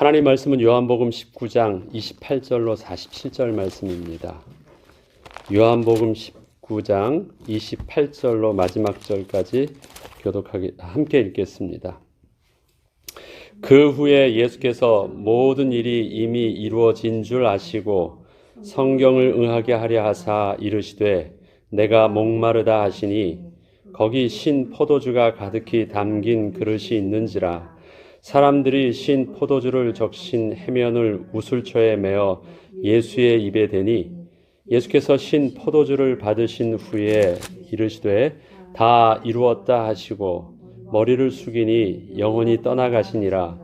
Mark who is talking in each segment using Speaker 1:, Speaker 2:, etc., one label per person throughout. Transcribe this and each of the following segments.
Speaker 1: 하나님 말씀은 요한복음 19장 28절로 47절 말씀입니다. 요한복음 19장 28절로 마지막 절까지 교독하게 함께 읽겠습니다. 그 후에 예수께서 모든 일이 이미 이루어진 줄 아시고 성경을 응하게 하려 하사 이르시되 내가 목마르다 하시니 거기 신 포도주가 가득히 담긴 그릇이 있는지라. 사람들이 신 포도주를 적신 해면을 우슬초에 메어 예수의 입에 대니 예수께서 신 포도주를 받으신 후에 이르시되 다 이루었다 하시고 머리를 숙이니 영혼이 떠나가시니라.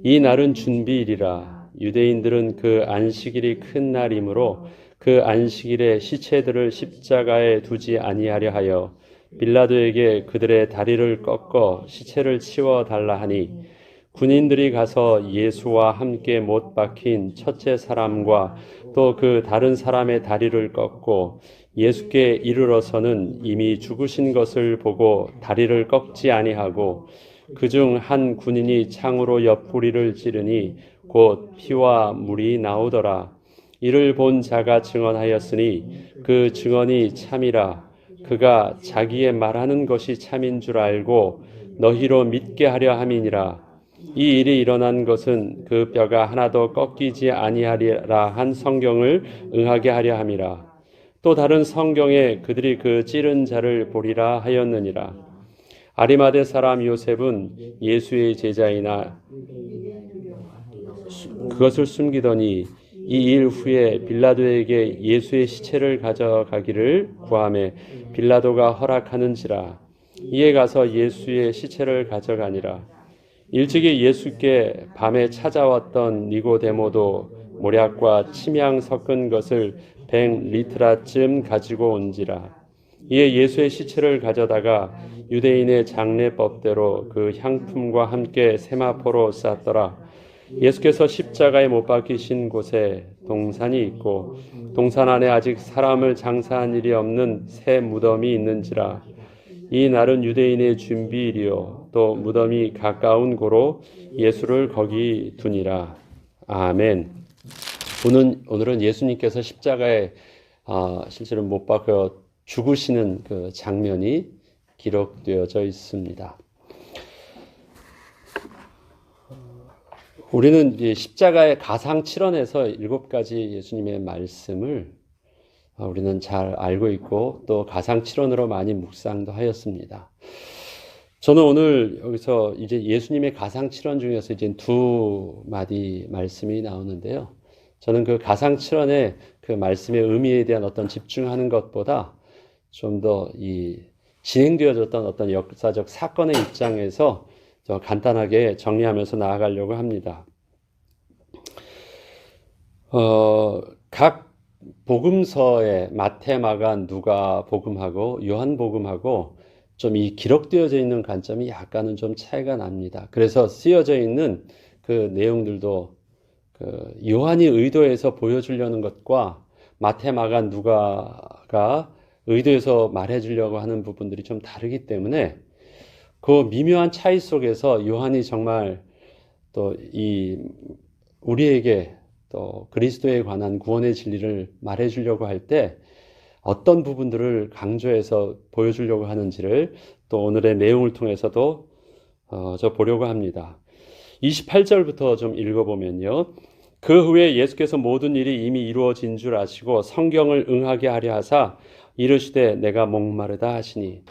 Speaker 1: 이 날은 준비일이라. 유대인들은 그 안식일이 큰 날이므로 그 안식일에 시체들을 십자가에 두지 아니하려 하여 빌라도에게 그들의 다리를 꺾어 시체를 치워 달라 하니 군인들이 가서 예수와 함께 못 박힌 첫째 사람과 또 그 다른 사람의 다리를 꺾고 예수께 이르러서는 이미 죽으신 것을 보고 다리를 꺾지 아니하고 그중 한 군인이 창으로 옆구리를 찌르니 곧 피와 물이 나오더라. 이를 본 자가 증언하였으니 그 증언이 참이라. 그가 자기의 말하는 것이 참인 줄 알고 너희로 믿게 하려 함이니라. 이 일이 일어난 것은 그 뼈가 하나도 꺾이지 아니하리라 한 성경을 응하게 하려 함이라. 또 다른 성경에 그들이 그 찌른 자를 보리라 하였느니라. 아리마대 사람 요셉은 예수의 제자이나 그것을 숨기더니 이 일 후에 빌라도에게 예수의 시체를 가져가기를 구하매 빌라도가 허락하는지라. 이에 가서 예수의 시체를 가져가니라. 일찍이 예수께 밤에 찾아왔던 니고데모도 모략과 침향 섞은 것을 100리트라쯤 가지고 온지라. 이에 예수의 시체를 가져다가 유대인의 장례법대로 그 향품과 함께 세마포로 쌌더라. 예수께서 십자가에 못 박히신 곳에 동산이 있고 동산 안에 아직 사람을 장사한 일이 없는 새 무덤이 있는지라. 이 날은 유대인의 준비일이요 또 무덤이 가까운 고로 예수를 거기 두니라. 아멘. 오늘은 예수님께서 십자가에 실제로 못 박혀 죽으시는 그 장면이 기록되어져 있습니다. 우리는 이제 십자가의 가상 7원에서 7가지 예수님의 말씀을 우리는 잘 알고 있고 또 가상 7원으로 많이 묵상도 하였습니다. 저는 오늘 여기서 이제 예수님의 가상 7원 중에서 이제 2마디 말씀이 나오는데요. 저는 그 가상 7원의 그 말씀의 의미에 대한 어떤 집중하는 것보다 좀 더 이 진행되어졌던 어떤 역사적 사건의 입장에서 저 간단하게 정리하면서 나아가려고 합니다. 각 복음서에 마태, 마가, 누가 복음하고 요한 복음하고 좀 이 기록되어져 있는 관점이 약간은 좀 차이가 납니다. 그래서 쓰여져 있는 그 내용들도 그 요한이 의도해서 보여주려는 것과 마태, 마가, 누가가 의도해서 말해주려고 하는 부분들이 좀 다르기 때문에 그 미묘한 차이 속에서 요한이 정말 또 이 우리에게 또 그리스도에 관한 구원의 진리를 말해주려고 할 때 어떤 부분들을 강조해서 보여주려고 하는지를 또 오늘의 내용을 통해서도 저 보려고 합니다. 28절부터 좀 읽어보면요. 그 후에 예수께서 모든 일이 이미 이루어진 줄 아시고 성경을 응하게 하려 하사 이르시되 내가 목마르다 하시니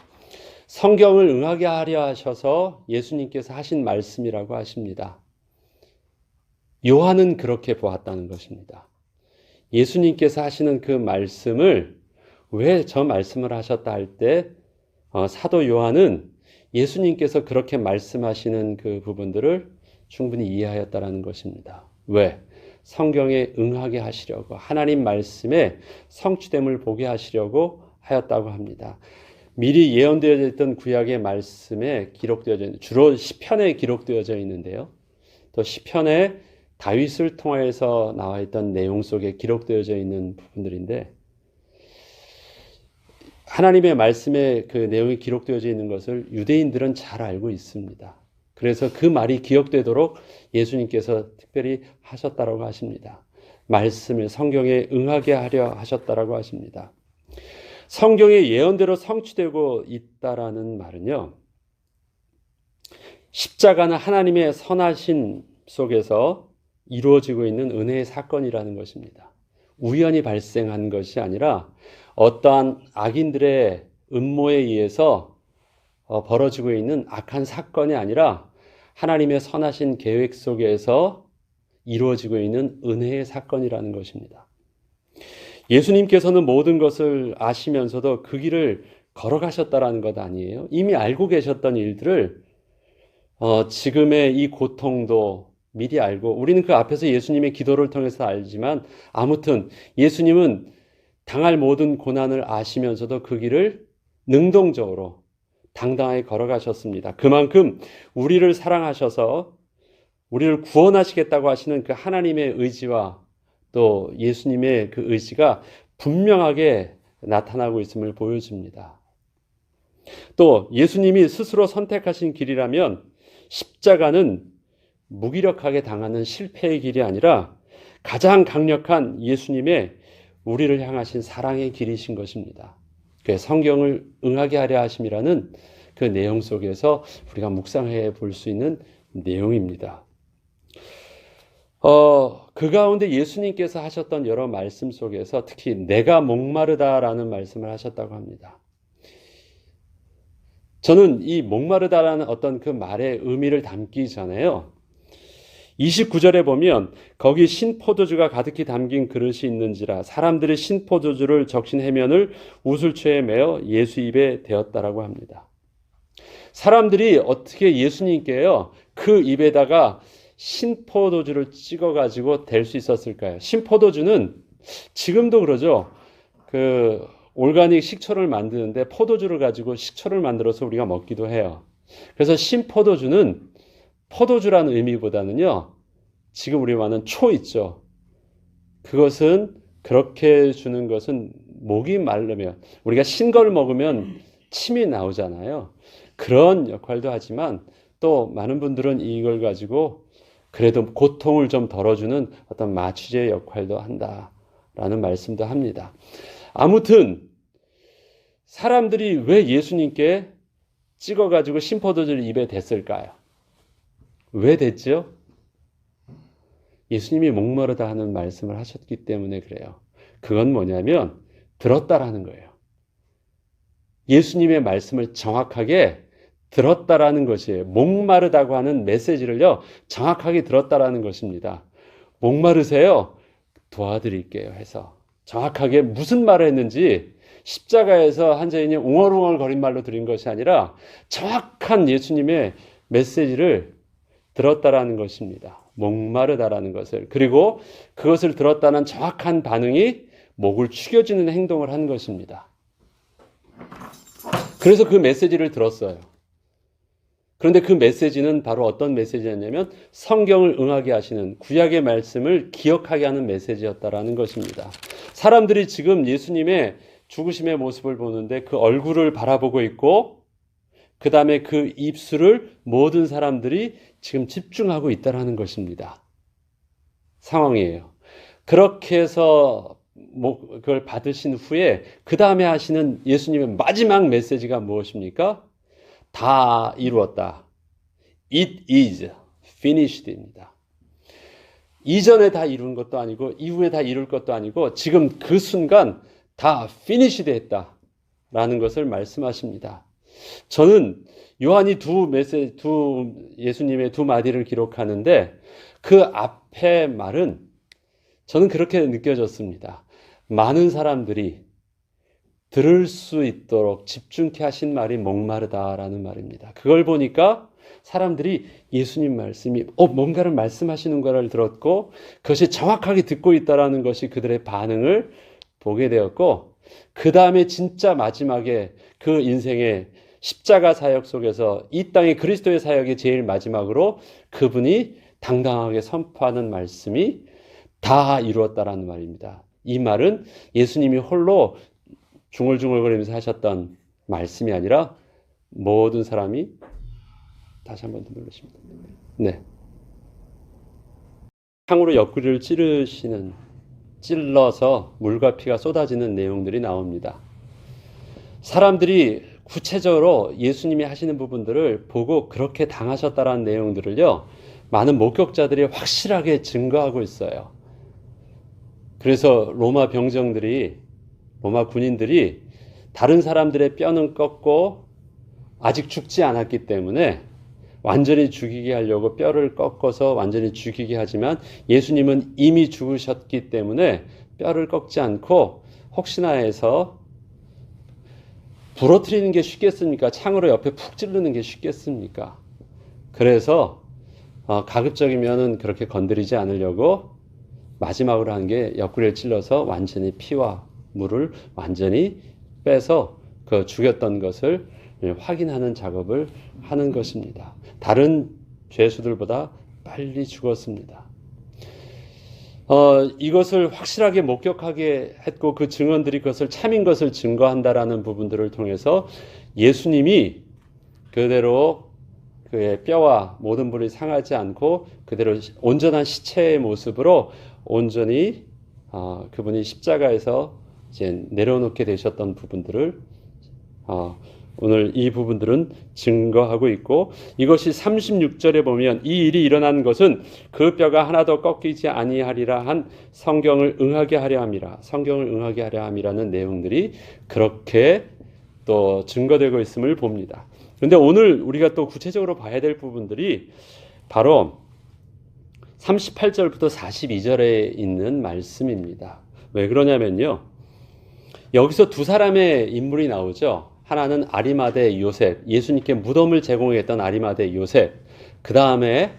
Speaker 1: 성경을 응하게 하려 하셔서 예수님께서 하신 말씀이라고 하십니다. 요한은 그렇게 보았다는 것입니다. 예수님께서 하시는 그 말씀을 왜 저 말씀을 하셨다 할 때 사도 요한은 예수님께서 그렇게 말씀하시는 그 부분들을 충분히 이해하였다는 것입니다. 왜? 성경에 응하게 하시려고 하나님 말씀의 성취됨을 보게 하시려고 하였다고 합니다. 미리 예언되어져 있던 구약의 말씀에 기록되어져 있는 주로 시편에 기록되어져 있는데요. 또 시편에 다윗을 통해서 나와 있던 내용 속에 기록되어져 있는 부분들인데 하나님의 말씀에 그 내용이 기록되어져 있는 것을 유대인들은 잘 알고 있습니다. 그래서 그 말이 기억되도록 예수님께서 특별히 하셨다라고 하십니다. 말씀을 성경에 응하게 하려 하셨다라고 하십니다. 성경의 예언대로 성취되고 있다라는 말은요, 십자가는 하나님의 선하심 속에서 이루어지고 있는 은혜의 사건이라는 것입니다. 우연히 발생한 것이 아니라 어떠한 악인들의 음모에 의해서 벌어지고 있는 악한 사건이 아니라 하나님의 선하신 계획 속에서 이루어지고 있는 은혜의 사건이라는 것입니다. 예수님께서는 모든 것을 아시면서도 그 길을 걸어가셨다라는 것 아니에요. 이미 알고 계셨던 일들을 지금의 이 고통도 미리 알고, 우리는 그 앞에서 예수님의 기도를 통해서 알지만 아무튼 예수님은 당할 모든 고난을 아시면서도 그 길을 능동적으로 당당하게 걸어가셨습니다. 그만큼 우리를 사랑하셔서 우리를 구원하시겠다고 하시는 그 하나님의 의지와 또 예수님의 그 의지가 분명하게 나타나고 있음을 보여줍니다. 또 예수님이 스스로 선택하신 길이라면 십자가는 무기력하게 당하는 실패의 길이 아니라 가장 강력한 예수님의 우리를 향하신 사랑의 길이신 것입니다. 그 성경을 응하게 하려 하심이라는 그 내용 속에서 우리가 묵상해 볼 수 있는 내용입니다. 그 가운데 예수님께서 하셨던 여러 말씀 속에서 특히 내가 목마르다라는 말씀을 하셨다고 합니다. 저는 이 목마르다라는 어떤 그 말의 의미를 담기 전에요, 29절에 보면 거기 신포도주가 가득히 담긴 그릇이 있는지라 사람들이 신포도주를 적신 해면을 우슬초에 메어 예수 입에 대었다라고 합니다. 사람들이 어떻게 예수님께요 그 입에다가 신포도주를 찍어가지고 댈 수 있었을까요? 신포도주는 지금도 그러죠. 그 올가닉 식초를 만드는데 포도주를 가지고 식초를 만들어서 우리가 먹기도 해요. 그래서 신포도주는 포도주라는 의미보다는요, 지금 우리 말하는 초 있죠. 그것은 그렇게 주는 것은 목이 마르면, 우리가 신 걸 먹으면 침이 나오잖아요. 그런 역할도 하지만 또 많은 분들은 이걸 가지고 그래도 고통을 좀 덜어주는 어떤 마취제 역할도 한다라는 말씀도 합니다. 아무튼 사람들이 왜 예수님께 찍어가지고 신포도주를 입에 댔을까요? 왜 됐죠? 예수님이 목마르다 하는 말씀을 하셨기 때문에 그래요. 그건 뭐냐면 들었다라는 거예요. 예수님의 말씀을 정확하게 들었다라는 것이에요. 목마르다고 하는 메시지를요, 정확하게 들었다라는 것입니다. 목마르세요? 도와드릴게요 해서 정확하게 무슨 말을 했는지 십자가에서 한자인이 웅얼웅얼 거린 말로 드린 것이 아니라 정확한 예수님의 메시지를 들었다라는 것입니다. 목마르다라는 것을. 그리고 그것을 들었다는 정확한 반응이 목을 축여주는 행동을 한 것입니다. 그래서 그 메시지를 들었어요. 그런데 그 메시지는 바로 어떤 메시지였냐면 성경을 응하게 하시는 구약의 말씀을 기억하게 하는 메시지였다라는 것입니다. 사람들이 지금 예수님의 죽으심의 모습을 보는데 그 얼굴을 바라보고 있고 그 다음에 그 입술을 모든 사람들이 지금 집중하고 있다는 것입니다. 상황이에요. 그렇게 해서 그걸 받으신 후에 그 다음에 하시는 예수님의 마지막 메시지가 무엇입니까? 다 이루었다. It is finished입니다. 이전에 다 이룬 것도 아니고 이후에 다 이룰 것도 아니고 지금 그 순간 다 finished 했다라는 것을 말씀하십니다. 저는 요한이 예수님의 두 마디를 기록하는데 그 앞에 말은 저는 그렇게 느껴졌습니다. 많은 사람들이 들을 수 있도록 집중케 하신 말이 목마르다라는 말입니다. 그걸 보니까 사람들이 예수님 말씀이 뭔가를 말씀하시는 거를 들었고 그것이 정확하게 듣고 있다라는 것이 그들의 반응을 보게 되었고 그 다음에 진짜 마지막에 그 인생의 십자가 사역 속에서 이 땅의 그리스도의 사역의 제일 마지막으로 그분이 당당하게 선포하는 말씀이 다 이루었다라는 말입니다. 이 말은 예수님이 홀로 중얼중얼거리면서 하셨던 말씀이 아니라 모든 사람이 다시 한 번 더 누르시면 됩니다. 네. 창으로 옆구리를 찔러서 물과 피가 쏟아지는 내용들이 나옵니다. 사람들이 구체적으로 예수님이 하시는 부분들을 보고 그렇게 당하셨다라는 내용들을요, 많은 목격자들이 확실하게 증거하고 있어요. 그래서 로마 군인들이 다른 사람들의 뼈는 꺾고 아직 죽지 않았기 때문에 완전히 죽이게 하려고 뼈를 꺾어서 완전히 죽이게 하지만 예수님은 이미 죽으셨기 때문에 뼈를 꺾지 않고 혹시나 해서 부러뜨리는 게 쉽겠습니까? 창으로 옆에 푹 찌르는 게 쉽겠습니까? 그래서 가급적이면은 그렇게 건드리지 않으려고 마지막으로 한 게 옆구리를 찔러서 완전히 피와 물을 완전히 빼서 그 죽였던 것을 확인하는 작업을 하는 것입니다. 다른 죄수들보다 빨리 죽었습니다. 이것을 확실하게 목격하게 했고 그 증언들이 그것을 참인 것을 증거한다라는 부분들을 통해서 예수님이 그대로 그의 뼈와 모든 부분이 상하지 않고 그대로 온전한 시체의 모습으로 온전히 그분이 십자가에서 이제 내려놓게 되셨던 부분들을 오늘 이 부분들은 증거하고 있고, 이것이 36절에 보면 이 일이 일어난 것은 그 뼈가 하나도 꺾이지 아니하리라 한 성경을 응하게 하려 함이라. 성경을 응하게 하려 함이라는 내용들이 그렇게 또 증거되고 있음을 봅니다. 그런데 오늘 우리가 또 구체적으로 봐야 될 부분들이 바로 38절부터 42절에 있는 말씀입니다. 왜 그러냐면요, 여기서 두 사람의 인물이 나오죠. 하나는 아리마대 요셉, 예수님께 무덤을 제공했던 아리마대 요셉. 그 다음에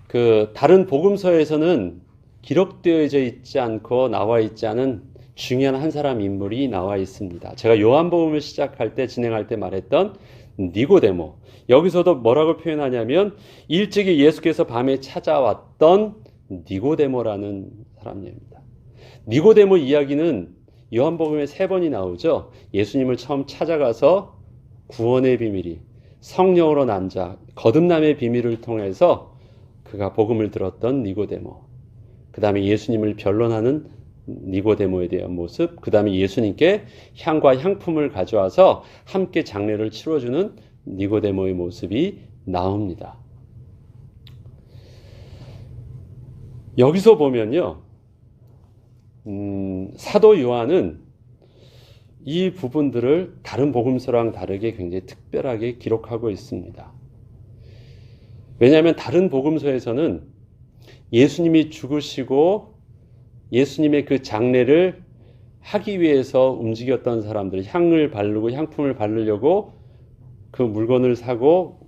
Speaker 1: 그 다른 복음서에서는 기록되어져 있지 않고 나와 있지 않은 중요한 한 사람 인물이 나와 있습니다. 제가 요한복음을 시작할 때 진행할 때 말했던 니고데모. 여기서도 뭐라고 표현하냐면 일찍이 예수께서 밤에 찾아왔던 니고데모라는 사람입니다. 니고데모 이야기는 요한복음에 3번이 나오죠. 예수님을 처음 찾아가서 구원의 비밀이, 성령으로 난 자, 거듭남의 비밀을 통해서 그가 복음을 들었던 니고데모, 그 다음에 예수님을 변론하는 니고데모에 대한 모습, 그 다음에 예수님께 향과 향품을 가져와서 함께 장례를 치러주는 니고데모의 모습이 나옵니다. 여기서 보면요, 사도 요한은 이 부분들을 다른 복음서랑 다르게 굉장히 특별하게 기록하고 있습니다. 왜냐하면 다른 복음서에서는 예수님이 죽으시고 예수님의 그 장례를 하기 위해서 움직였던 사람들, 향을 바르고 향품을 바르려고 그 물건을 사고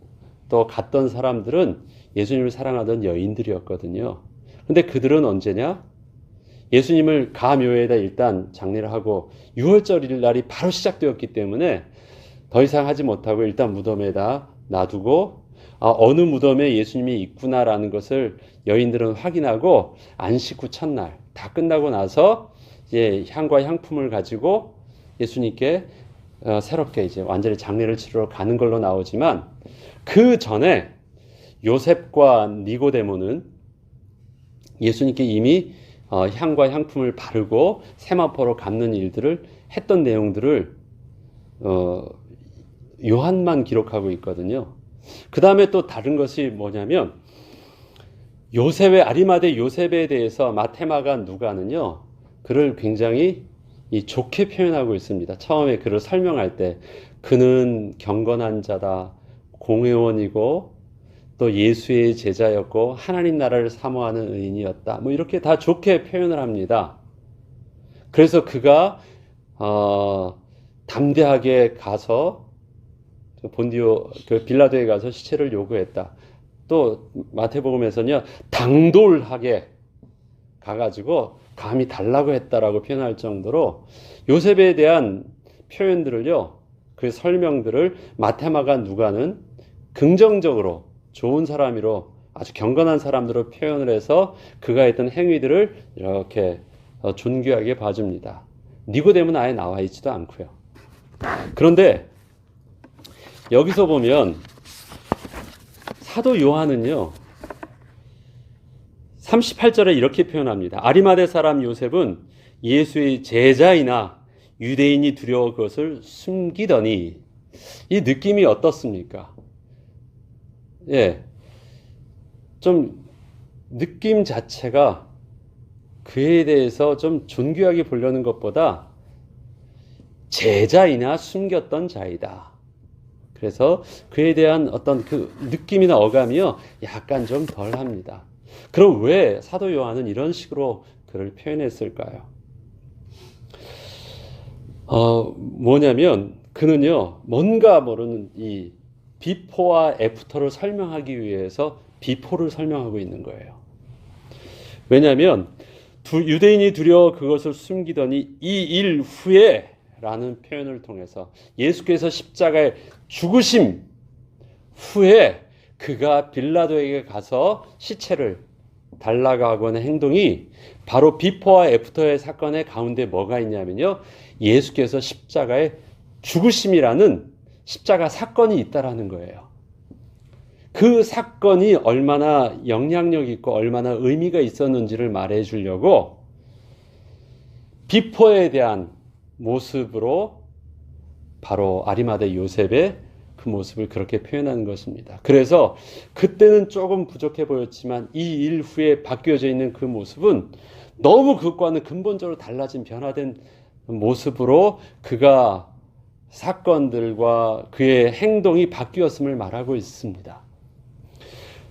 Speaker 1: 또 갔던 사람들은 예수님을 사랑하던 여인들이었거든요. 근데 그들은 언제냐? 예수님을 가묘에다 일단 장례를 하고 6월절 날이 바로 시작되었기 때문에 더 이상 하지 못하고 일단 무덤에다 놔두고 어느 무덤에 예수님이 있구나라는 것을 여인들은 확인하고 안식 후 첫날 다 끝나고 나서 이제 향과 향품을 가지고 예수님께 새롭게 이제 완전히 장례를 치르러 가는 걸로 나오지만 그 전에 요셉과 니고데모는 예수님께 이미 향과 향품을 바르고 세마포로 감는 일들을 했던 내용들을 요한만 기록하고 있거든요. 그 다음에 또 다른 것이 뭐냐면 요셉의 아리마대 요셉에 대해서 마테마가 누가는요 그를 굉장히 좋게 표현하고 있습니다. 처음에 그를 설명할 때 그는 경건한 자다, 공회원이고 또 예수의 제자였고 하나님 나라를 사모하는 의인이었다. 뭐 이렇게 다 좋게 표현을 합니다. 그래서 그가 담대하게 가서 본디오 그 빌라도에 가서 시체를 요구했다. 또 마태복음에서는요 당돌하게 가가지고 감히 달라고 했다라고 표현할 정도로 요셉에 대한 표현들을요 그 설명들을 마테마가 누가는 긍정적으로 좋은 사람으로 아주 경건한 사람들로 표현을 해서 그가 했던 행위들을 이렇게 존귀하게 봐줍니다. 니고데모는 아예 나와 있지도 않고요. 그런데 여기서 보면 사도 요한은요, 38절에 이렇게 표현합니다. 아리마대 사람 요셉은 예수의 제자이나 유대인이 두려워 그것을 숨기더니, 이 느낌이 어떻습니까? 예, 좀 느낌 자체가 그에 대해서 좀 존귀하게 보려는 것보다 제자이나 숨겼던 자이다. 그래서 그에 대한 어떤 그 느낌이나 어감이요, 약간 좀 덜합니다. 그럼 왜 사도 요한은 이런 식으로 그를 표현했을까요? 뭐냐면 그는요, 뭔가 모르는 이 비포와 애프터를 설명하기 위해서 비포를 설명하고 있는 거예요. 왜냐하면 유대인이 두려워 그것을 숨기더니 이 일 후에 라는 표현을 통해서 예수께서 십자가에 죽으심 후에 그가 빌라도에게 가서 시체를 달라고 하는 행동이 바로 비포와 애프터의 사건의 가운데 뭐가 있냐면요, 예수께서 십자가에 죽으심이라는 십자가 사건이 있다라는 거예요. 그 사건이 얼마나 영향력 있고 얼마나 의미가 있었는지를 말해 주려고 비포에 대한 모습으로 바로 아리마대 요셉의 그 모습을 그렇게 표현하는 것입니다. 그래서 그때는 조금 부족해 보였지만 이 일 후에 바뀌어져 있는 그 모습은 너무 그것과는 근본적으로 달라진 변화된 모습으로 그가 사건들과 그의 행동이 바뀌었음을 말하고 있습니다.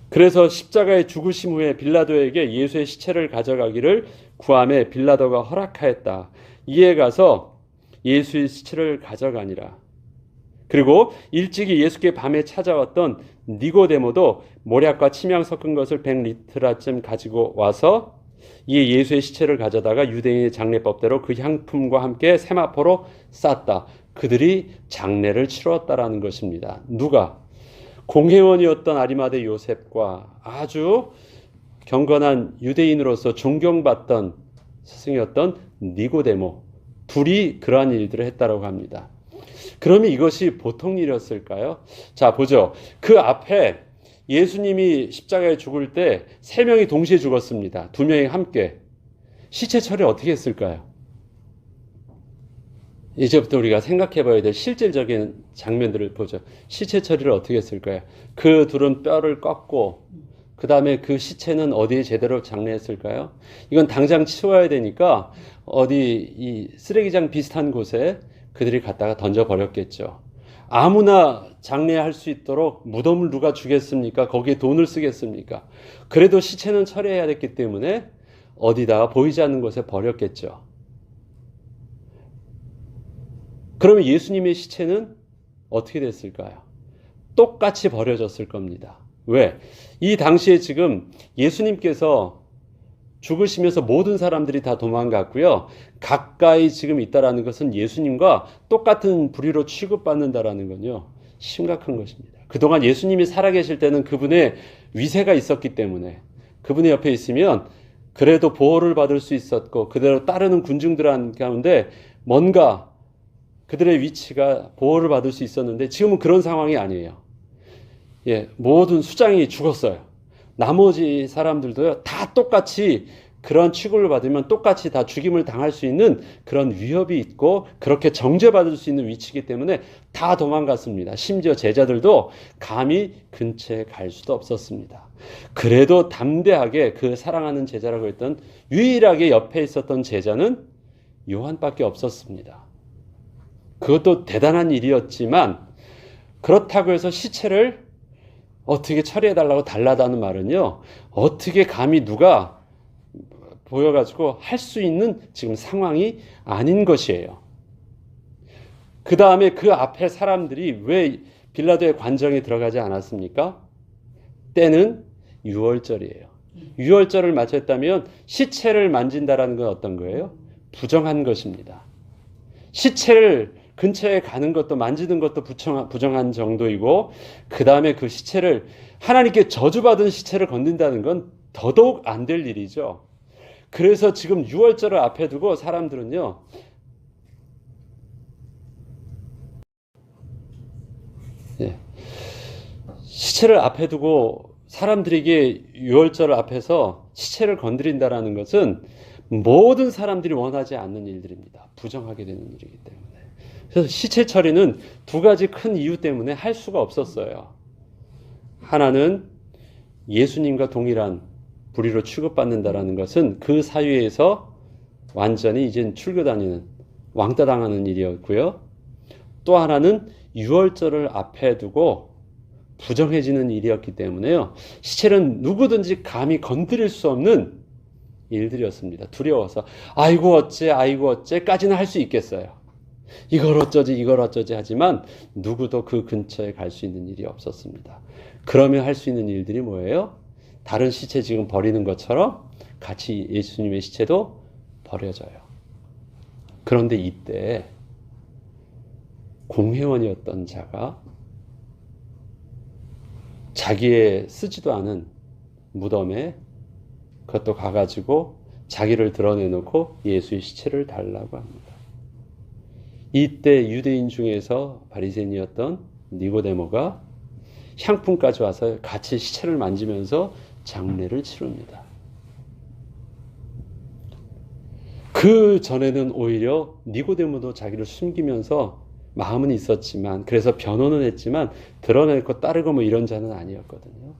Speaker 1: 그래서 십자가의 죽으심 후에 빌라도에게 예수의 시체를 가져가기를 구하매 빌라도가 허락하였다. 이에 가서 예수의 시체를 가져가니라. 그리고 일찍이 예수께 밤에 찾아왔던 니고데모도 모략과 침향 섞은 것을 100리트라쯤 가지고 와서 이에 예수의 시체를 가져다가 유대인의 장례법대로 그 향품과 함께 세마포로 쌌다. 그들이 장례를 치렀다라는 것입니다. 누가? 공회원이었던 아리마대 요셉과 아주 경건한 유대인으로서 존경받던 스승이었던 니고데모, 둘이 그러한 일들을 했다라고 합니다. 그러면 이것이 보통 일이었을까요? 자, 보죠. 그 앞에 예수님이 십자가에 죽을 때 3명이 동시에 죽었습니다. 2명이 함께. 시체 처리 어떻게 했을까요? 이제부터 우리가 생각해 봐야 될 실질적인 장면들을 보죠. 시체 처리를 어떻게 했을까요? 그 둘은 뼈를 꺾고 그 다음에 그 시체는 어디에 제대로 장례했을까요? 이건 당장 치워야 되니까 어디 이 쓰레기장 비슷한 곳에 그들이 갖다가 던져버렸겠죠. 아무나 장례할 수 있도록 무덤을 누가 주겠습니까? 거기에 돈을 쓰겠습니까? 그래도 시체는 처리해야 됐기 때문에 어디다가 보이지 않는 곳에 버렸겠죠. 그러면 예수님의 시체는 어떻게 됐을까요? 똑같이 버려졌을 겁니다. 왜? 이 당시에 지금 예수님께서 죽으시면서 모든 사람들이 다 도망갔고요. 가까이 지금 있다라는 것은 예수님과 똑같은 부류로 취급받는다라는 건요, 심각한 것입니다. 그동안 예수님이 살아계실 때는 그분의 위세가 있었기 때문에 그분의 옆에 있으면 그래도 보호를 받을 수 있었고 그대로 따르는 군중들 가운데 뭔가 그들의 위치가 보호를 받을 수 있었는데 지금은 그런 상황이 아니에요. 예, 모든 수장이 죽었어요. 나머지 사람들도요, 다 똑같이 그런 취급을 받으면 똑같이 다 죽임을 당할 수 있는 그런 위협이 있고 그렇게 정죄받을 수 있는 위치이기 때문에 다 도망갔습니다. 심지어 제자들도 감히 근처에 갈 수도 없었습니다. 그래도 담대하게 그 사랑하는 제자라고 했던 유일하게 옆에 있었던 제자는 요한밖에 없었습니다. 그것도 대단한 일이었지만 그렇다고 해서 시체를 어떻게 처리해달라고 달라다는 말은요, 어떻게 감히 누가 보여가지고 할 수 있는 지금 상황이 아닌 것이에요. 그 다음에 그 앞에 사람들이 왜 빌라도의 관정에 들어가지 않았습니까? 때는 6월절이에요. 6월절을 맞췄다면 시체를 만진다라는 건 어떤 거예요? 부정한 것입니다. 시체를 근처에 가는 것도 만지는 것도 부정한 정도이고 그 다음에 그 시체를 하나님께 저주받은 시체를 건든다는 건 더더욱 안 될 일이죠. 그래서 지금 6월절을 앞에 두고 사람들은요, 예, 시체를 앞에 두고 사람들에게 유월절 앞에서 시체를 건드린다라는 것은 모든 사람들이 원하지 않는 일들입니다. 부정하게 되는 일이기 때문에. 그래서 시체 처리는 두 가지 큰 이유 때문에 할 수가 없었어요. 하나는 예수님과 동일한 불의로 취급받는다라는 것은 그 사회에서 완전히 이젠 출교다니는 왕따 당하는 일이었고요. 또 하나는 유월절을 앞에 두고 부정해지는 일이었기 때문에요. 시체는 누구든지 감히 건드릴 수 없는 일들이었습니다. 두려워서 아이고 어째까지는 할 수 있겠어요. 이걸 어쩌지 하지만 누구도 그 근처에 갈 수 있는 일이 없었습니다. 그러면 할 수 있는 일들이 뭐예요? 다른 시체 지금 버리는 것처럼 같이 예수님의 시체도 버려져요. 그런데 이때 공회원이었던 자가 자기의 쓰지도 않은 무덤에 그것도 가가지고 자기를 드러내놓고 예수의 시체를 달라고 합니다. 이때 유대인 중에서 바리새인이었던 니고데모가 향품까지 와서 같이 시체를 만지면서 장례를 치릅니다. 그 전에는 오히려 니고데모도 자기를 숨기면서 마음은 있었지만, 그래서 변호는 했지만 드러낼 것 따르고 뭐 이런 자는 아니었거든요.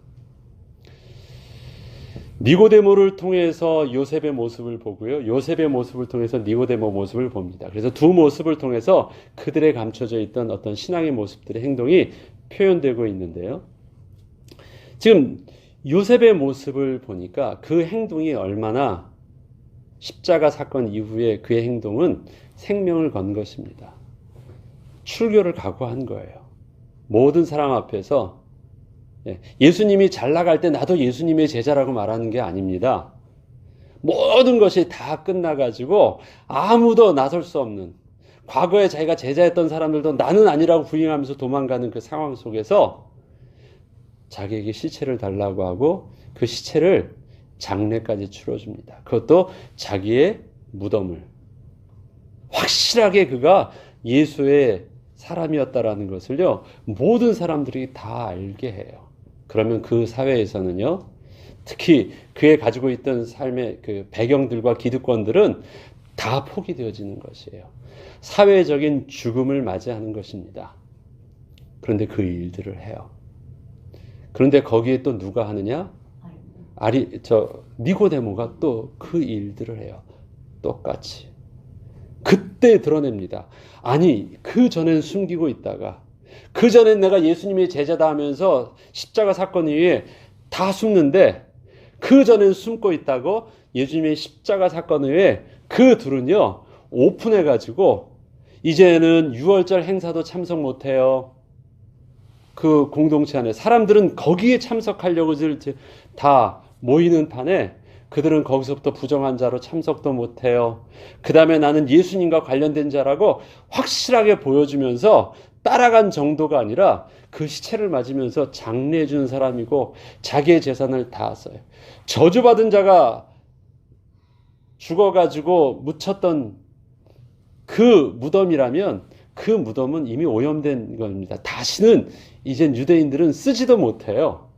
Speaker 1: 니고데모를 통해서 요셉의 모습을 보고요, 요셉의 모습을 통해서 니고데모 모습을 봅니다. 그래서 두 모습을 통해서 그들의 감춰져 있던 어떤 신앙의 모습들의 행동이 표현되고 있는데요. 지금 요셉의 모습을 보니까 그 행동이 얼마나 십자가 사건 이후에 그의 행동은 생명을 건 것입니다. 출교를 각오한 거예요. 모든 사람 앞에서 예수님이 잘 나갈 때 나도 예수님의 제자라고 말하는 게 아닙니다. 모든 것이 다 끝나가지고 아무도 나설 수 없는, 과거에 자기가 제자였던 사람들도 나는 아니라고 부인하면서 도망가는 그 상황 속에서 자기에게 시체를 달라고 하고 그 시체를 장례까지 치러줍니다. 그것도 자기의 무덤을. 확실하게 그가 예수의 사람이었다라는 것을요, 모든 사람들이 다 알게 해요. 그러면 그 사회에서는요, 특히 그의 가지고 있던 삶의 그 배경들과 기득권들은 다 포기되어지는 것이에요. 사회적인 죽음을 맞이하는 것입니다. 그런데 그 일들을 해요. 그런데 거기에 또 누가 하느냐? 니고데모가 또 그 일들을 해요. 똑같이. 그때 드러냅니다. 아니, 그 전엔 숨기고 있다가, 그 전엔 내가 예수님의 제자다 하면서 십자가 사건 이후에 다 숨는데, 그 전엔 숨고 있다고 예수님의 십자가 사건 이후에 그 둘은요, 오픈해가지고, 이제는 유월절 행사도 참석 못해요. 그 공동체 안에. 사람들은 거기에 참석하려고 다 모이는 판에 그들은 거기서부터 부정한 자로 참석도 못해요. 그 다음에 나는 예수님과 관련된 자라고 확실하게 보여주면서 따라간 정도가 아니라 그 시체를 맞으면서 장례해 주는 사람이고 자기의 재산을 다 써요. 저주받은 자가 죽어가지고 묻혔던 그 무덤이라면 그 무덤은 이미 오염된 겁니다. 다시는 이젠 유대인들은 쓰지도 못해요.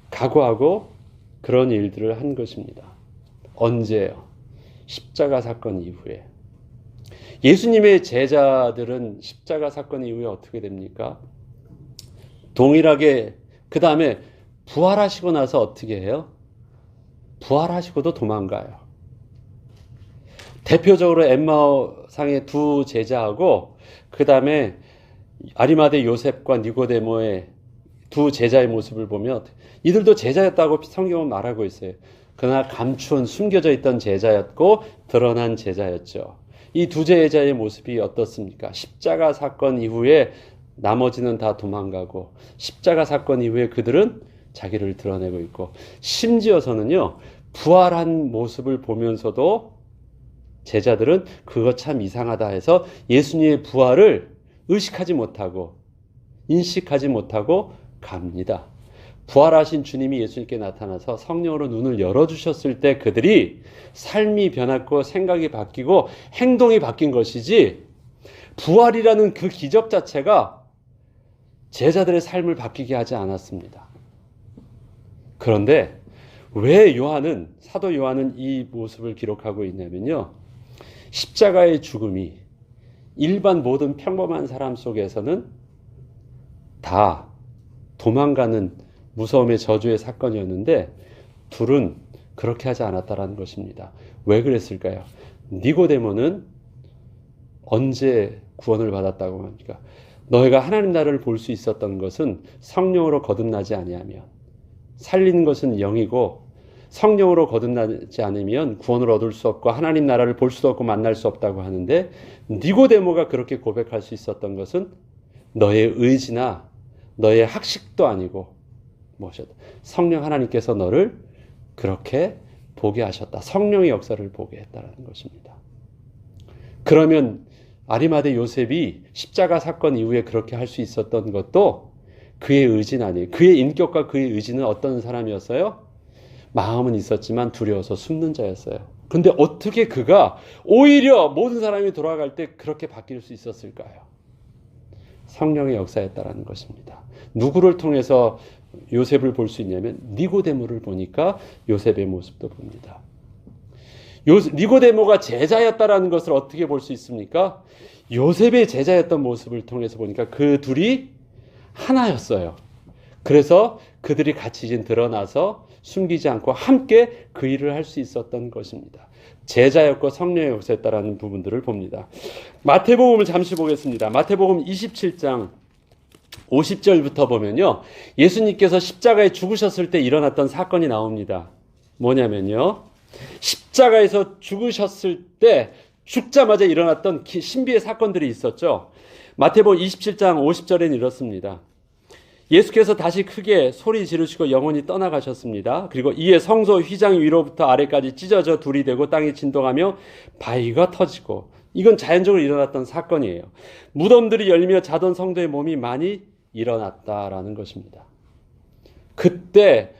Speaker 1: 각오하고 그런 일들을 한 것입니다. 언제요? 십자가 사건 이후에. 예수님의 제자들은 십자가 사건 이후에 어떻게 됩니까? 동일하게 그 다음에 부활하시고 나서 어떻게 해요? 부활하시고도 도망가요. 대표적으로 엠마오상의 두 제자하고 그 다음에 아리마대 요셉과 니고데모의 두 제자의 모습을 보면 이들도 제자였다고 성경은 말하고 있어요. 그러나 감추어 숨겨져 있던 제자였고 드러난 제자였죠. 이 두 제자의 모습이 어떻습니까? 십자가 사건 이후에 나머지는 다 도망가고 십자가 사건 이후에 그들은 자기를 드러내고 있고 심지어서는요, 부활한 모습을 보면서도 제자들은 그거 참 이상하다 해서 예수님의 부활을 의식하지 못하고 인식하지 못하고 갑니다. 부활하신 주님이 예수님께 나타나서 성령으로 눈을 열어주셨을 때 그들이 삶이 변했고 생각이 바뀌고 행동이 바뀐 것이지, 부활이라는 그 기적 자체가 제자들의 삶을 바뀌게 하지 않았습니다. 그런데 왜 사도 요한은 이 모습을 기록하고 있냐면요. 십자가의 죽음이 일반 모든 평범한 사람 속에서는 다 도망가는 무서움의 저주의 사건이었는데 둘은 그렇게 하지 않았다라는 것입니다. 왜 그랬을까요? 니고데모는 언제 구원을 받았다고 합니까? 너희가 하나님 나라를 볼 수 있었던 것은 성령으로 거듭나지 아니하면, 살리는 것은 영이고 성령으로 거듭나지 않으면 구원을 얻을 수 없고 하나님 나라를 볼 수도 없고 만날 수 없다고 하는데, 니고데모가 그렇게 고백할 수 있었던 것은 너의 의지나 너의 학식도 아니고 무엇이었다? 성령 하나님께서 너를 그렇게 보게 하셨다. 성령의 역사를 보게 했다는 것입니다. 그러면 아리마대 요셉이 십자가 사건 이후에 그렇게 할 수 있었던 것도 그의 의지는 아니에요. 그의 인격과 그의 의지는 어떤 사람이었어요? 마음은 있었지만 두려워서 숨는 자였어요. 그런데 어떻게 그가 오히려 모든 사람이 돌아갈 때 그렇게 바뀔 수 있었을까요? 성령의 역사였다라는 것입니다. 누구를 통해서 요셉을 볼 수 있냐면 니고데모를 보니까 요셉의 모습도 봅니다. 니고데모가 제자였다라는 것을 어떻게 볼 수 있습니까? 요셉의 제자였던 모습을 통해서 보니까 그 둘이 하나였어요. 그래서 그들이 같이 드러나서 숨기지 않고 함께 그 일을 할 수 있었던 것입니다. 제자였고 성령의 역사였다라는 부분들을 봅니다. 마태복음을 잠시 보겠습니다. 마태복음 27장 50절부터 보면요, 예수님께서 십자가에 죽으셨을 때 일어났던 사건이 나옵니다. 뭐냐면요, 십자가에서 죽으셨을 때 죽자마자 일어났던 신비의 사건들이 있었죠. 마태복음 27장 50절에는 이렇습니다. 예수께서 다시 크게 소리 지르시고 영원히 떠나가셨습니다. 그리고 이에 성소 휘장 위로부터 아래까지 찢어져 둘이 되고 땅이 진동하며 바위가 터지고, 이건 자연적으로 일어났던 사건이에요. 무덤들이 열리며 자던 성도의 몸이 많이 일어났다라는 것입니다. 그때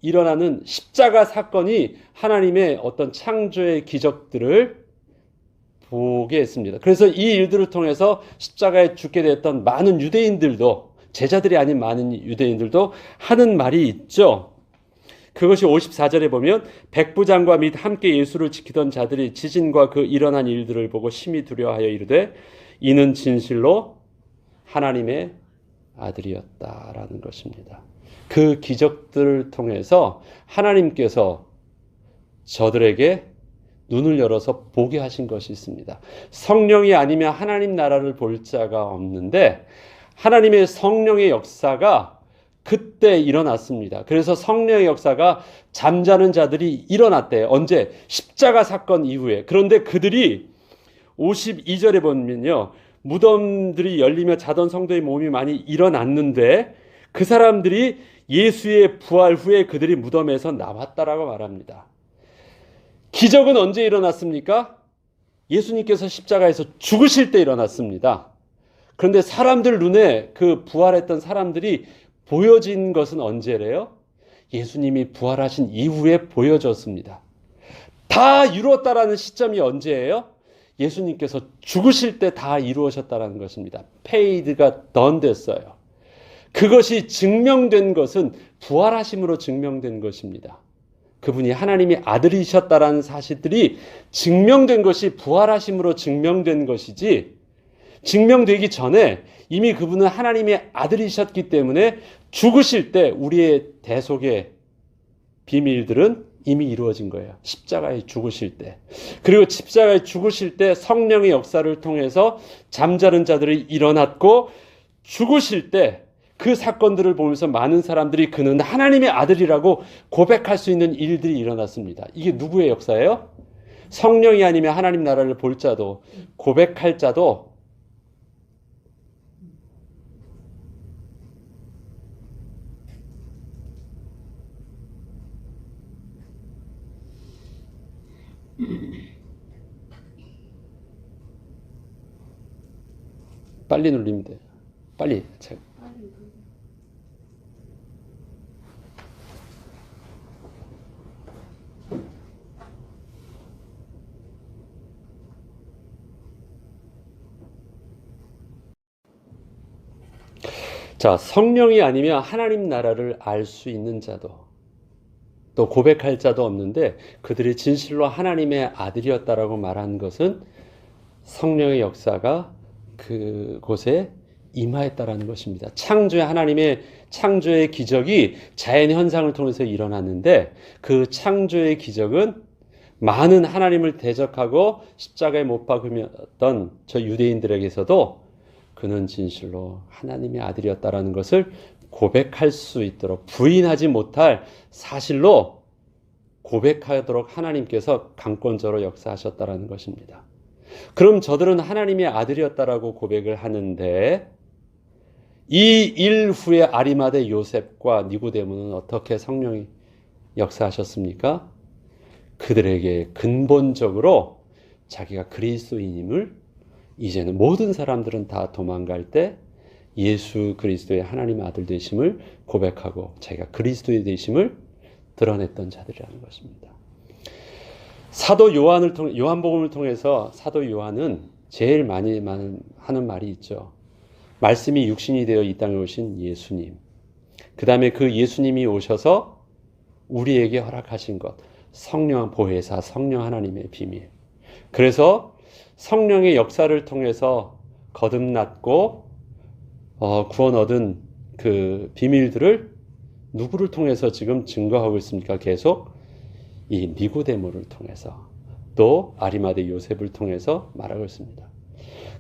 Speaker 1: 일어나는 십자가 사건이 하나님의 어떤 창조의 기적들을 보게 했습니다. 그래서 이 일들을 통해서 십자가에 죽게 됐던 많은 유대인들도, 제자들이 아닌 많은 유대인들도 하는 말이 있죠. 그것이 54절에 보면 백부장과 및 함께 예수를 지키던 자들이 지진과 그 일어난 일들을 보고 심히 두려워하여 이르되 이는 진실로 하나님의 아들이었다라는 것입니다. 그 기적들을 통해서 하나님께서 저들에게 눈을 열어서 보게 하신 것이 있습니다. 성령이 아니면 하나님 나라를 볼 자가 없는데 하나님의 성령의 역사가 그때 일어났습니다. 그래서 성령의 역사가 잠자는 자들이 일어났대요. 언제? 십자가 사건 이후에. 그런데 그들이 52절에 보면요, 무덤들이 열리며 자던 성도의 몸이 많이 일어났는데 그 사람들이 예수의 부활 후에 그들이 무덤에서 나왔다라고 말합니다. 기적은 언제 일어났습니까? 예수님께서 십자가에서 죽으실 때 일어났습니다. 그런데 사람들 눈에 그 부활했던 사람들이 보여진 것은 언제래요? 예수님이 부활하신 이후에 보여졌습니다. 다 이루었다라는 시점이 언제예요? 예수님께서 죽으실 때 다 이루어졌다라는 것입니다. paid가 done 됐어요. 그것이 증명된 것은 부활하심으로 증명된 것입니다. 그분이 하나님의 아들이셨다라는 사실들이 증명된 것이 부활하심으로 증명된 것이지, 증명되기 전에 이미 그분은 하나님의 아들이셨기 때문에 죽으실 때 우리의 대속의 비밀들은 이미 이루어진 거예요. 십자가에 죽으실 때. 그리고 십자가에 죽으실 때 성령의 역사를 통해서 잠자는 자들이 일어났고, 죽으실 때 그 사건들을 보면서 많은 사람들이 그는 하나님의 아들이라고 고백할 수 있는 일들이 일어났습니다. 이게 누구의 역사예요? 성령이 아니면 하나님 나라를 볼 자도 고백할 자도 빨리 눌리면 돼요. 빨리. 자, 성령이 아니면 하나님 나라를 알 수 있는 자도 또 고백할 자도 없는데 그들이 진실로 하나님의 아들이었다라고 말한 것은 성령의 역사가 그곳에 임하였다라는 것입니다. 하나님의 창조의 기적이 자연 현상을 통해서 일어났는데 그 창조의 기적은 많은 하나님을 대적하고 십자가에 못 박으던 저 유대인들에게서도 그는 진실로 하나님의 아들이었다라는 것을 고백할 수 있도록 부인하지 못할 사실로 고백하도록 하나님께서 강권적으로 역사하셨다라는 것입니다. 그럼 저들은 하나님의 아들이었다라고 고백을 하는데 이 일 후에 아리마대 요셉과 니고데모는 어떻게 성령이 역사하셨습니까? 그들에게 근본적으로 자기가 그리스도인임을 이제는 모든 사람들은 다 도망갈 때 예수 그리스도의 하나님의 아들 되심을 고백하고 자기가 그리스도의 되심을 드러냈던 자들이라는 것입니다. 사도 요한복음을 통해서 사도 요한은 제일 많이 하는 말이 있죠. 말씀이 육신이 되어 이 땅에 오신 예수님. 그 다음에 그 예수님이 오셔서 우리에게 허락하신 것. 성령 보혜사, 성령 하나님의 비밀. 그래서 성령의 역사를 통해서 거듭났고 구원 얻은 그 비밀들을 누구를 통해서 지금 증거하고 있습니까? 계속 이 니고데모를 통해서 또 아리마대 요셉을 통해서 말하고 있습니다.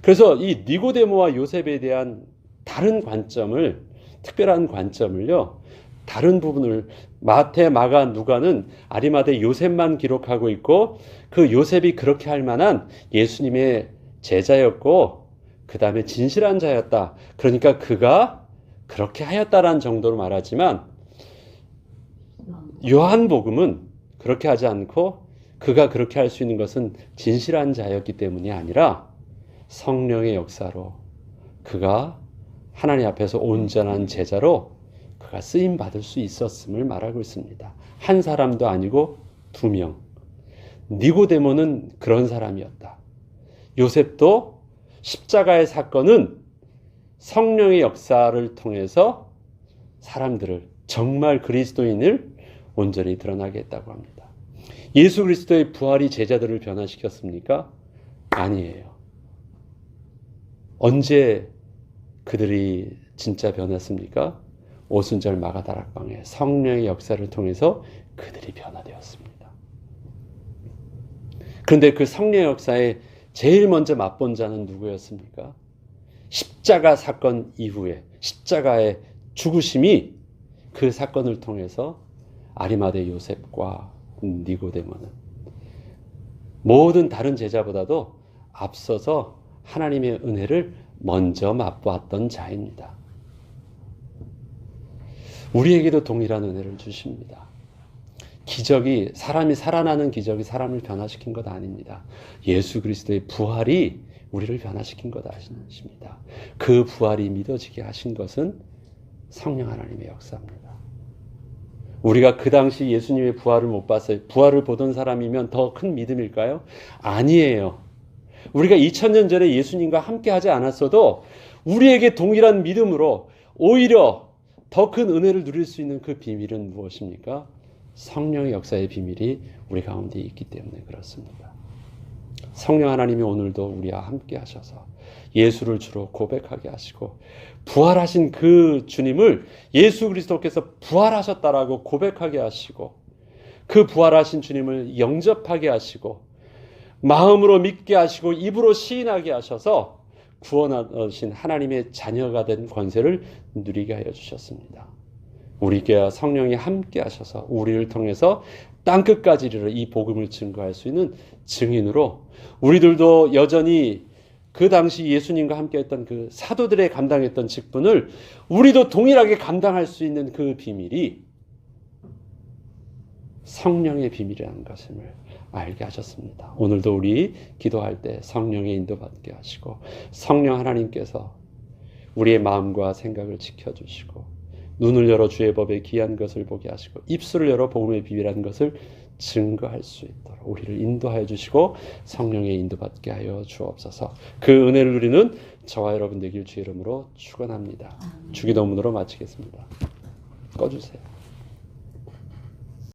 Speaker 1: 그래서 이 니고데모와 요셉에 대한 다른 관점을, 특별한 관점을요, 다른 부분을 마태, 마가, 누가는 아리마대 요셉만 기록하고 있고 그 요셉이 그렇게 할 만한 예수님의 제자였고 그 다음에 진실한 자였다. 그러니까 그가 그렇게 하였다라는 정도로 말하지만 요한복음은 그렇게 하지 않고 그가 그렇게 할 수 있는 것은 진실한 자였기 때문이 아니라 성령의 역사로 그가 하나님 앞에서 온전한 제자로 그가 쓰임받을 수 있었음을 말하고 있습니다. 한 사람도 아니고 2명. 니고데모는 그런 사람이었다. 요셉도 십자가의 사건은 성령의 역사를 통해서 사람들을 정말 그리스도인을 온전히 드러나게 했다고 합니다. 예수 그리스도의 부활이 제자들을 변화시켰습니까? 아니에요. 언제 그들이 진짜 변했습니까? 오순절 마가다락방에 성령의 역사를 통해서 그들이 변화되었습니다. 그런데 그 성령의 역사에 제일 먼저 맛본 자는 누구였습니까? 십자가 사건 이후에 십자가의 죽으심이 그 사건을 통해서 아리마대 요셉과 니고데모는 모든 다른 제자보다도 앞서서 하나님의 은혜를 먼저 맛보았던 자입니다. 우리에게도 동일한 은혜를 주십니다. 기적이, 사람이 살아나는 기적이 사람을 변화시킨 것 아닙니다. 예수 그리스도의 부활이 우리를 변화시킨 것 아십니다. 그 부활이 믿어지게 하신 것은 성령 하나님의 역사입니다. 우리가 그 당시 예수님의 부활을 못 봤어요. 부활을 보던 사람이면 더 큰 믿음일까요? 아니에요. 우리가 2000년 전에 예수님과 함께 하지 않았어도 우리에게 동일한 믿음으로 오히려 더 큰 은혜를 누릴 수 있는 그 비밀은 무엇입니까? 성령의 역사의 비밀이 우리 가운데 있기 때문에 그렇습니다. 성령 하나님이 오늘도 우리와 함께 하셔서 예수를 주로 고백하게 하시고 부활하신 그 주님을 예수 그리스도께서 부활하셨다라고 고백하게 하시고 그 부활하신 주님을 영접하게 하시고 마음으로 믿게 하시고 입으로 시인하게 하셔서 구원하신 하나님의 자녀가 된 권세를 누리게 하여 주셨습니다. 우리 교회와 성령이 함께 하셔서 우리를 통해서 땅끝까지 이르러 이 복음을 증거할 수 있는 증인으로 우리들도 여전히 그 당시 예수님과 함께 했던 그 사도들의 감당했던 직분을 우리도 동일하게 감당할 수 있는 그 비밀이 성령의 비밀이라는 것을 알게 하셨습니다. 오늘도 우리 기도할 때 성령의 인도받게 하시고 성령 하나님께서 우리의 마음과 생각을 지켜주시고 눈을 열어 주의 법에 귀한 것을 보게 하시고 입술을 열어 복음의 비밀한 것을 증거할 수 있도록 우리를 인도하여 주시고 성령의 인도받게 하여 주옵소서. 그 은혜를 누리는 저와 여러분 되길 주의 이름으로 축원합니다. 주기도문으로 마치겠습니다. 꺼주세요.